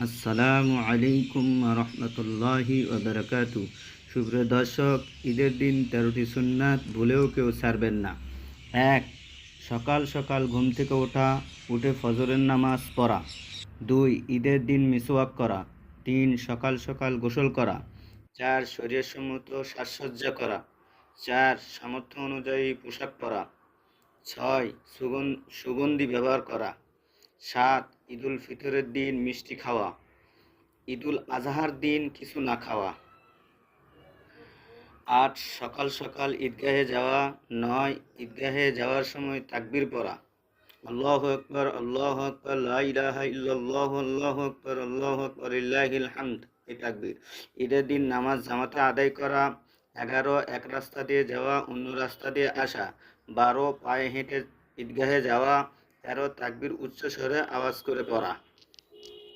আসসালামু আলাইকুম রহমতুল্লাহি ওবরাকাতু। সুপ্রিয় দর্শক, ঈদের দিন 13টি সুন্নাত ভুলেও কেউ ছাড়বেন না। 1. সকাল সকাল ঘুম থেকে ওঠা, উঠে ফজরের নামাজ পড়া। 2. ঈদের দিন মিসওয়াক করা। 3. সকাল সকাল গোসল করা। 4. শরীয়তসম্মত সাজসজ্জা করা। 4. সামর্থ্য অনুযায়ী পোশাক পরা। 6. সুগন্ধি ব্যবহার করা। 7. ঈদুল ফিতরের দিন মিষ্টি খাওয়া। ঈদুল আজহার দিন কিছু না খাওয়া। 8. সকাল সকাল ঈদগাহে যাওয়া। 9. ঈদগাহে যাওয়ার সময় তাকবীর পড়া। আল্লাহু আকবার, আল্লাহু আকবার, লা ইলাহা ইল্লাল্লাহু, আল্লাহু আকবার, আল্লাহু আকবার, লিল্লাহিল হামদ। এই তাকবীর। ঈদের দিন নামাজ জামাতে আদায় করা। 11. এক রাস্তা দিয়ে যাওয়া, অন্য রাস্তা দিয়ে আসা। 12. পায়ে হেঁটে ঈদগাহে যাওয়া। 13. তাকবীর উচ্চ স্বরে আওয়াজ করে পড়া।